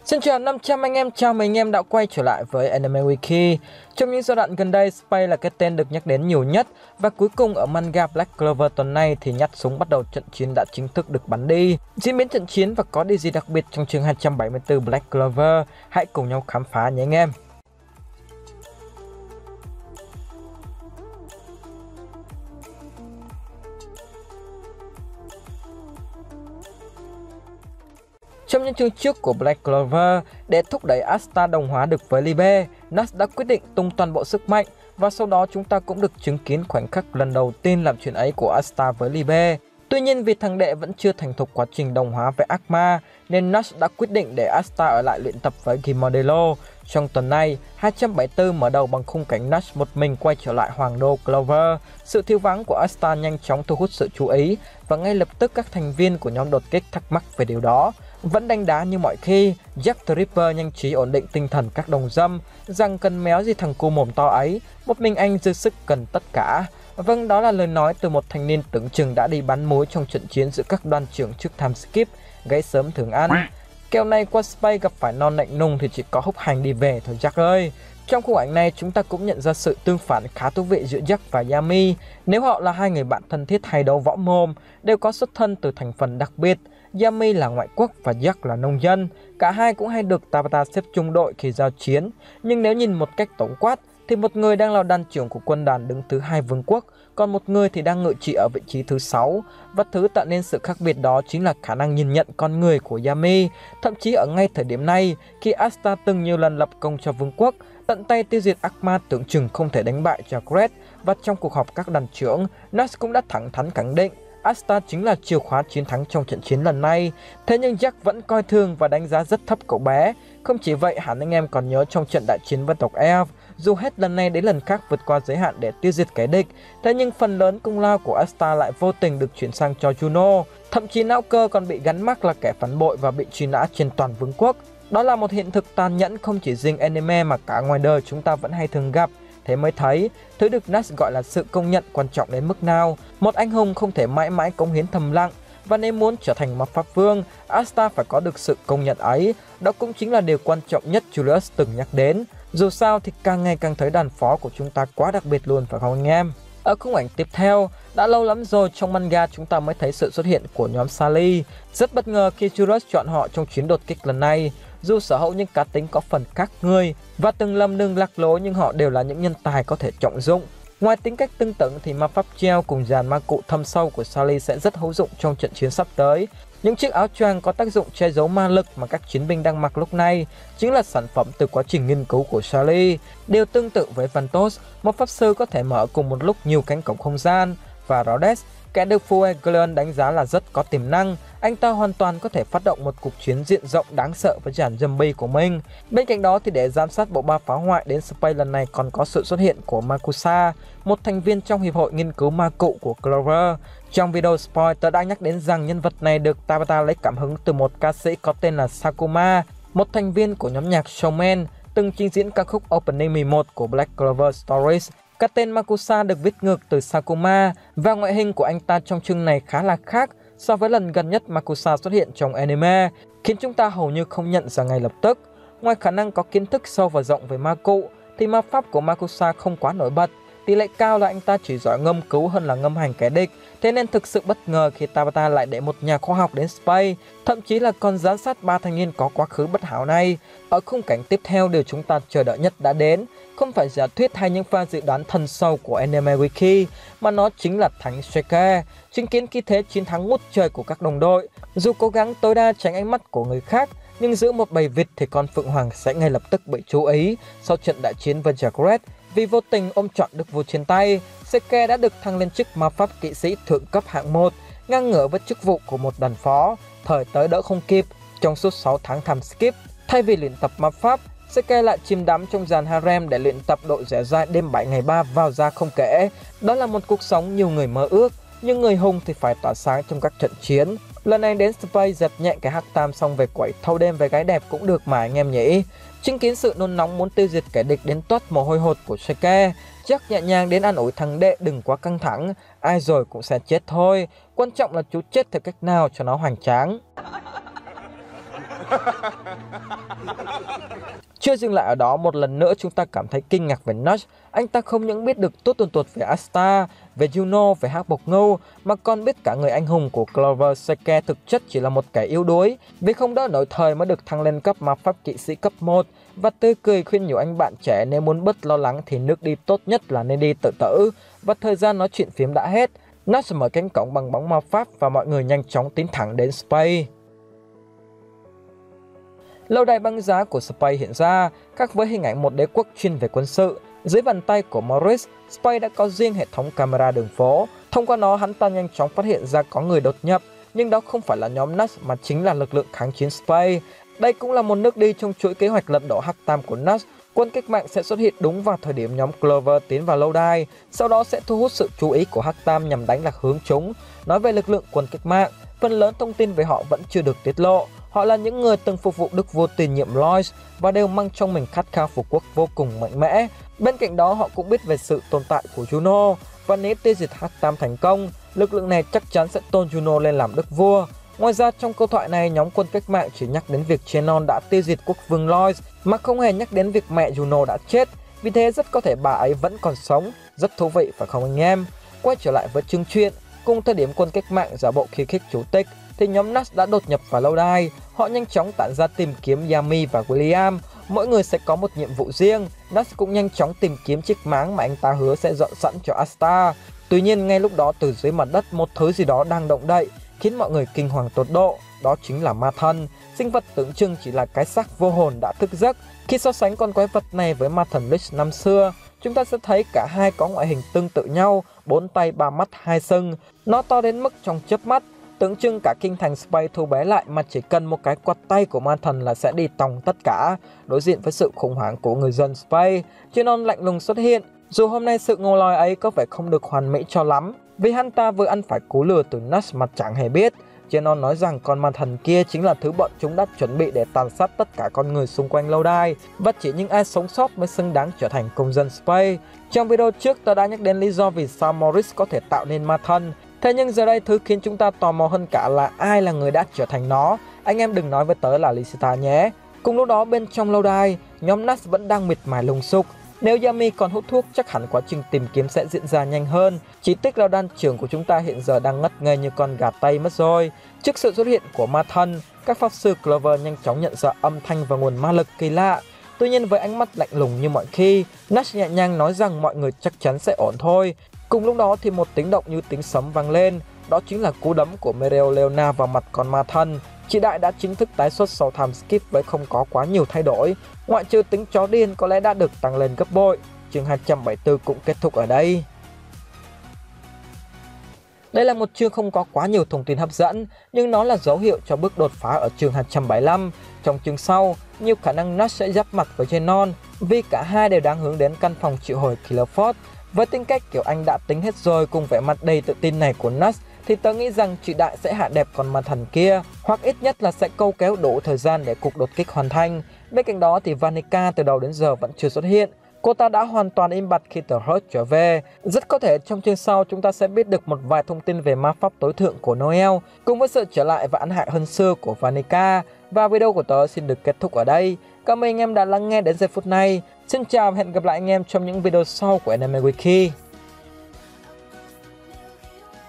Xin chào 500 anh em, chào mừng anh em đã quay trở lại với Anime Wiki. Trong những giai đoạn gần đây, Spy là cái tên được nhắc đến nhiều nhất. Và cuối cùng ở manga Black Clover tuần này thì nhát súng bắt đầu trận chiến đã chính thức được bắn đi. Diễn biến trận chiến và có điều gì đặc biệt trong chương 274 Black Clover? Hãy cùng nhau khám phá nhé anh em. Trong những chương trước của Black Clover, để thúc đẩy Asta đồng hóa được với Libe, Nash đã quyết định tung toàn bộ sức mạnh và sau đó chúng ta cũng được chứng kiến khoảnh khắc lần đầu tiên làm chuyện ấy của Asta với Libe. Tuy nhiên vì thằng đệ vẫn chưa thành thục quá trình đồng hóa với ác ma nên Nash đã quyết định để Asta ở lại luyện tập với Gimodelo. Trong tuần này, 274 mở đầu bằng khung cảnh Nash một mình quay trở lại Hoàng đô Clover. Sự thiếu vắng của Asta nhanh chóng thu hút sự chú ý và ngay lập tức các thành viên của nhóm đột kích thắc mắc về điều đó. Vẫn đánh đá như mọi khi, Jack the Ripper nhanh trí ổn định tinh thần các đồng dâm rằng cần méo gì thằng cu mồm to ấy, một mình anh dư sức cần tất cả. Vâng, đó là lời nói từ một thanh niên tưởng chừng đã đi bắn mối trong trận chiến giữa các đoàn trưởng trước time skip, gáy sớm thường ăn. Kèo này qua Spy gặp phải non lạnh nùng thì chỉ có húc hành đi về thôi Jack ơi. Trong khung ảnh này chúng ta cũng nhận ra sự tương phản khá thú vị giữa Jack và Yami. Nếu họ là hai người bạn thân thiết hay đấu võ mồm, đều có xuất thân từ thành phần đặc biệt. Yami là ngoại quốc và Jack là nông dân. Cả hai cũng hay được Tabata xếp chung đội khi giao chiến. Nhưng nếu nhìn một cách tổng quát thì một người đang là đoàn trưởng của quân đoàn đứng thứ 2 vương quốc, còn một người thì đang ngự trị ở vị trí thứ 6. Và thứ tạo nên sự khác biệt đó chính là khả năng nhìn nhận con người của Yami. Thậm chí ở ngay thời điểm này, khi Asta từng nhiều lần lập công cho vương quốc, tận tay tiêu diệt ác ma tưởng chừng không thể đánh bại Jagret, và trong cuộc họp các đoàn trưởng, Nash cũng đã thẳng thắn khẳng định Asta chính là chìa khóa chiến thắng trong trận chiến lần này. Thế nhưng Jack vẫn coi thường và đánh giá rất thấp cậu bé. Không chỉ vậy, hẳn anh em còn nhớ trong trận đại chiến với tộc Elf, dù hết lần này đến lần khác vượt qua giới hạn để tiêu diệt kẻ địch, thế nhưng phần lớn công lao của Asta lại vô tình được chuyển sang cho Juno. Thậm chí não cơ còn bị gắn mác là kẻ phản bội và bị truy nã trên toàn vương quốc. Đó là một hiện thực tàn nhẫn không chỉ riêng anime mà cả ngoài đời chúng ta vẫn hay thường gặp. Thế mới thấy, thứ được Nash gọi là sự công nhận quan trọng đến mức nào. Một anh hùng không thể mãi mãi cống hiến thầm lặng, và nếu muốn trở thành ma pháp vương, Asta phải có được sự công nhận ấy. Đó cũng chính là điều quan trọng nhất Julius từng nhắc đến. Dù sao thì càng ngày càng thấy đàn phó của chúng ta quá đặc biệt luôn, phải không anh em? Ở khung ảnh tiếp theo, đã lâu lắm rồi trong manga chúng ta mới thấy sự xuất hiện của nhóm Sally. Rất bất ngờ khi Julius chọn họ trong chuyến đột kích lần này. Dù sở hữu những cá tính có phần khác người và từng lầm đường lạc lối, nhưng họ đều là những nhân tài có thể trọng dụng. Ngoài tính cách tương tự thì ma pháp treo cùng dàn ma cụ thâm sâu của Sally sẽ rất hữu dụng trong trận chiến sắp tới. Những chiếc áo choàng có tác dụng che giấu ma lực mà các chiến binh đang mặc lúc này chính là sản phẩm từ quá trình nghiên cứu của Sally. Điều tương tự với Vantos, một pháp sư có thể mở cùng một lúc nhiều cánh cổng không gian, và Rhodes, kẻ được Fuegoleon đánh giá là rất có tiềm năng. Anh ta hoàn toàn có thể phát động một cuộc chiến diện rộng đáng sợ với dàn zombie của mình. Bên cạnh đó thì để giám sát bộ ba phá hoại đến Spy lần này còn có sự xuất hiện của Makusa, một thành viên trong hiệp hội nghiên cứu ma cụ của Clover. Trong video spoil, tớ đã nhắc đến rằng nhân vật này được Tabata lấy cảm hứng từ một ca sĩ có tên là Sakuma, một thành viên của nhóm nhạc Showman, từng trình diễn ca khúc Opening 11 của Black Clover Stories. Cái tên Makusa được viết ngược từ Sakuma, và ngoại hình của anh ta trong chương này khá là khác so với lần gần nhất Makusa xuất hiện trong anime, khiến chúng ta hầu như không nhận ra ngay lập tức. Ngoài khả năng có kiến thức sâu và rộng về ma cụ, thì ma pháp của Makusa không quá nổi bật. Tỷ lệ cao là anh ta chỉ giỏi ngâm cứu hơn là ngâm hành kẻ địch, thế nên thực sự bất ngờ khi Tabata lại để một nhà khoa học đến Spy, thậm chí là còn giám sát ba thanh niên có quá khứ bất hảo này. Ở khung cảnh tiếp theo, điều chúng ta chờ đợi nhất đã đến, không phải giả thuyết hay những pha dự đoán thần sâu của Anime Wiki, mà nó chính là Thánh Sheke, chứng kiến khí thế chiến thắng ngút trời của các đồng đội. Dù cố gắng tối đa tránh ánh mắt của người khác, nhưng giữa một bầy vịt thì con Phượng Hoàng sẽ ngay lập tức bị chú ý. Sau trận đại chiến với Jagret, vì vô tình ôm trọn được vua trên tay, Sheke đã được thăng lên chức ma pháp kỵ sĩ thượng cấp hạng 1, ngang ngửa với chức vụ của một đàn phó. Thời tới đỡ không kịp, trong suốt 6 tháng time skip, thay vì luyện tập ma pháp, Sheke lại chìm đắm trong dàn harem để luyện tập độ dẻo dai đêm 7 ngày 3 vào ra không kể. Đó là một cuộc sống nhiều người mơ ước, nhưng người hùng thì phải tỏa sáng trong các trận chiến. Lần này đến Spy dẹp nhẹ cái hắc tam xong về quẩy thâu đêm với gái đẹp cũng được mà anh em nhỉ. Chứng kiến sự nôn nóng muốn tiêu diệt kẻ địch đến toát mồ hôi hột của Sheke, Jack nhẹ nhàng đến an ủi thằng đệ đừng quá căng thẳng, ai rồi cũng sẽ chết thôi, quan trọng là chú chết theo cách nào cho nó hoành tráng. Chưa dừng lại ở đó, một lần nữa chúng ta cảm thấy kinh ngạc về Nash. Anh ta không những biết được tốt tuần tuột về Asta, về Juno, về hắc bộc ngưu, mà còn biết cả người anh hùng của Clover Seke thực chất chỉ là một kẻ yếu đuối, vì không đỡ nổi thời mới được thăng lên cấp ma pháp kỵ sĩ cấp 1, và tươi cười khuyên nhủ anh bạn trẻ nếu muốn bớt lo lắng thì nước đi tốt nhất là nên đi tự tử, và thời gian nói chuyện phiếm đã hết. Nash mở cánh cổng bằng bóng ma pháp và mọi người nhanh chóng tiến thẳng đến Space. Lâu đài băng giá của Space hiện ra, khác với hình ảnh một đế quốc chuyên về quân sự. Dưới bàn tay của Morris, Space đã có riêng hệ thống camera đường phố. Thông qua nó, hắn ta nhanh chóng phát hiện ra có người đột nhập, nhưng đó không phải là nhóm Nash mà chính là lực lượng kháng chiến Space. Đây cũng là một nước đi trong chuỗi kế hoạch lật đổ Hắc Tam của Nash. Quân cách mạng sẽ xuất hiện đúng vào thời điểm nhóm Clover tiến vào lâu đài, sau đó sẽ thu hút sự chú ý của Hắc Tam nhằm đánh lạc hướng chúng. Nói về lực lượng quân cách mạng, phần lớn thông tin về họ vẫn chưa được tiết lộ. Họ là những người từng phục vụ đức vua tiền nhiệm Lois và đều mang trong mình khát khao phục quốc vô cùng mạnh mẽ. Bên cạnh đó, họ cũng biết về sự tồn tại của Juno, và nếu tiêu diệt Hắc Tam thành công, lực lượng này chắc chắn sẽ tôn Juno lên làm đức vua. Ngoài ra, trong câu thoại này, nhóm quân cách mạng chỉ nhắc đến việc Zenon đã tiêu diệt quốc vương Lois mà không hề nhắc đến việc mẹ Juno đã chết. Vì thế rất có thể bà ấy vẫn còn sống. Rất thú vị phải không anh em? Quay trở lại với chương truyện, cùng thời điểm quân cách mạng giả bộ khiêu khích chủ tịch thì nhóm Nash đã đột nhập vào lâu đài. Họ nhanh chóng tản ra tìm kiếm Yami và William. Mỗi người sẽ có một nhiệm vụ riêng. Nash cũng nhanh chóng tìm kiếm chiếc máng mà anh ta hứa sẽ dọn sẵn cho Asta. Tuy nhiên, ngay lúc đó từ dưới mặt đất một thứ gì đó đang động đậy, khiến mọi người kinh hoàng tột độ. Đó chính là ma thần, sinh vật tưởng chừng chỉ là cái xác vô hồn đã thức giấc. Khi so sánh con quái vật này với ma thần Lich năm xưa, chúng ta sẽ thấy cả hai có ngoại hình tương tự nhau, 4 tay 3 mắt 2 sừng. Nó to đến mức trong chớp mắt, tưởng chừng cả kinh thành Space thu bé lại, mà chỉ cần một cái quạt tay của ma thần là sẽ đi tòng tất cả. Đối diện với sự khủng hoảng của người dân Space, Zenon lạnh lùng xuất hiện. Dù hôm nay sự ngô loi ấy có vẻ không được hoàn mỹ cho lắm, vì hắn ta vừa ăn phải cú lừa từ Nash mà chẳng hề biết. Zenon nói rằng con ma thần kia chính là thứ bọn chúng đã chuẩn bị để tàn sát tất cả con người xung quanh lâu đài, và chỉ những ai sống sót mới xứng đáng trở thành công dân Space. Trong video trước, tôi đã nhắc đến lý do vì sao Morris có thể tạo nên ma thần. Thế nhưng giờ đây, thứ khiến chúng ta tò mò hơn cả là ai là người đã trở thành nó. Anh em đừng nói với tớ là Lysita nhé. Cùng lúc đó, bên trong lâu đài, nhóm Nash vẫn đang miệt mài lùng sục. Nếu Yami còn hút thuốc, chắc hẳn quá trình tìm kiếm sẽ diễn ra nhanh hơn. Chỉ tiếc là đan trưởng của chúng ta hiện giờ đang ngất ngây như con gà tây mất rồi. Trước sự xuất hiện của ma thần, các pháp sư Clover nhanh chóng nhận ra âm thanh và nguồn ma lực kỳ lạ. Tuy nhiên, với ánh mắt lạnh lùng như mọi khi, Nash nhẹ nhàng nói rằng mọi người chắc chắn sẽ ổn thôi. Cùng lúc đó thì một tiếng động như tiếng sấm vang lên. Đó chính là cú đấm của Mereoleona vào mặt con ma thần. Chị Đại đã chính thức tái xuất sau time skip với không có quá nhiều thay đổi, ngoại trừ tính chó điên có lẽ đã được tăng lên gấp bội. Chương 274 cũng kết thúc ở đây. Đây là một chương không có quá nhiều thông tin hấp dẫn, nhưng nó là dấu hiệu cho bước đột phá ở chương 275. Trong chương sau, nhiều khả năng Nash sẽ giáp mặt với Zenon, vì cả hai đều đang hướng đến căn phòng triệu hồi Killerford. Với tính cách kiểu anh đã tính hết rồi cùng vẻ mặt đầy tự tin này của Nash, thì tớ nghĩ rằng chị Đại sẽ hạ đẹp con ma thần kia, hoặc ít nhất là sẽ câu kéo đủ thời gian để cuộc đột kích hoàn thành. Bên cạnh đó thì Vanica từ đầu đến giờ vẫn chưa xuất hiện. Cô ta đã hoàn toàn im bặt khi The Hurt trở về. Rất có thể trong chương sau chúng ta sẽ biết được một vài thông tin về ma pháp tối thượng của Noel, cùng với sự trở lại và ăn hại hơn xưa của Vanica. Và video của tớ xin được kết thúc ở đây. Cảm ơn anh em đã lắng nghe đến giây phút này. Xin chào và hẹn gặp lại anh em trong những video sau của Anime Wiki.